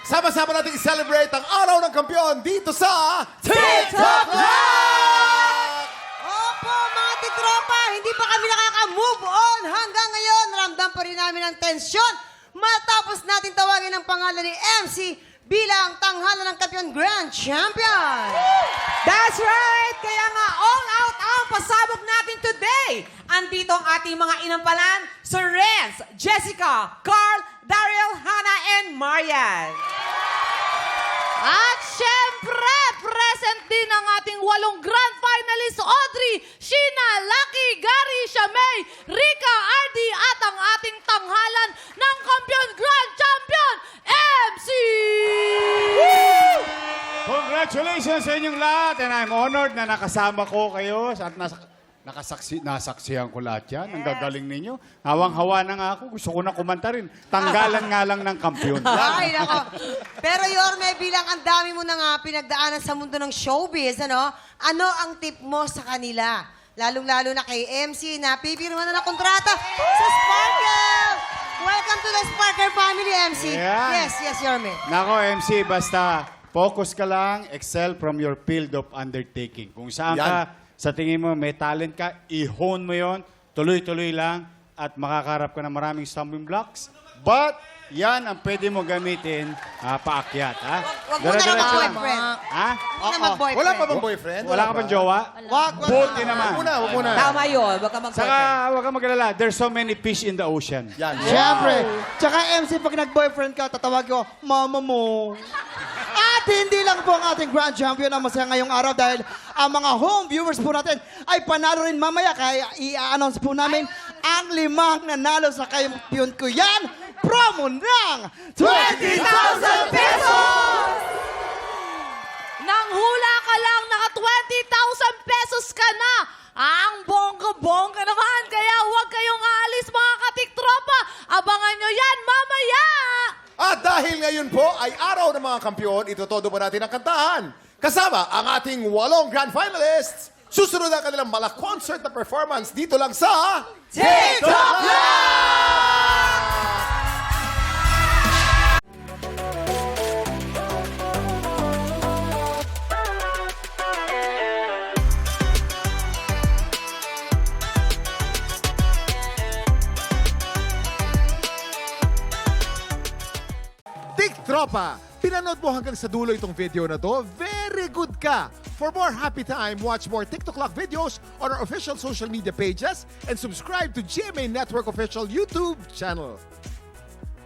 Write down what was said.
Sama-sama natin i-celebrate ang Araw ng Kampiyon dito sa TikTok Live! Opo, mga titropa, hindi pa kami nakaka-move on. Hanggang ngayon, ramdam pa rin namin ang tensyon matapos natin tawagin ang pangalan ni MC bilang tanghalan ng Kampiyon Grand Champion. That's right! Kaya nga all out ang pasabog natin today. Andito ang ating mga inampalan, Sir Renz, Jessica, Carl, Daryl, Hannah, and Marian. At syempre, present din ang ating 8 grand finalists, Audrey, Sheena, Lucky, Gary, Shamay, Rika, Ardy, at ang ating tanghalan ng Kampiyon Grand Champion, MC! Congratulations sa inyong lahat and I'm honored na nakasama ko kayo at nasaksihan ko lahat yan. Ang gagaling ninyo. Hawang-hawa na nga ako. Gusto ko na kumanta rin. Tanggalan nga lang ng kampiyon. Ay, nako. Pero Yorme, bilang ang dami mo na nga pinagdaanan sa mundo ng showbiz, ano ang tip mo sa kanila? Lalong-lalo na kay MC na pipirma na ng kontrata sa Sparkle! Welcome to the Sparkle family, MC. Yeah. Yes, Yorme. Nako, MC, basta focus ka lang, excel from your field of undertaking. Kung saan Yan. ka, sa tingin mo, may talent ka, i-hone mo yon, tuloy-tuloy lang, at makakarap ka ng maraming stumbling blocks. But, yan ang pwede mo gamitin paakyat. Ha? Wag mo na lang Dire-diretso mag-boyfriend. Ha? Huwag na mag-boyfriend. Wala pa bang boyfriend? Wala ka bang jowa? Wag Buti naman. Wag muna. Tama yun, wag ka Saka, mag-boyfriend. huwag ka mag-alala. There's so many fish in the ocean. Yan. Siyempre. Tsaka MC, pag nag-boyfriend ka, tatawag ko, mama mo. At hindi lang po ang ating grand champion ang masaya ngayong araw dahil ang mga home viewers po natin ay panalo rin mamaya. Kaya i-announce po namin ang 5 nanalo sa kampiyon ko yan. Promo ng 20,000 pesos! Nang hula ka lang, naka 20,000 pesos ka na. Ang bongga-bongga naman. Kaya huwag kayong aalis mga katiktropa. Abangan nyo yan mamaya. At dahil ngayon po ay Araw ng mga Kampiyon, itutodo pa natin ang kantahan. Kasama ang ating 8 grand finalists. Susunod ang kanilang mala-concert na performance dito lang sa TikTok Live! Tropa, pinanood mo hanggang sa dulo itong video na to, very good ka! For more happy time, watch more TikTok Lock videos on our official social media pages and subscribe to GMA Network official YouTube channel.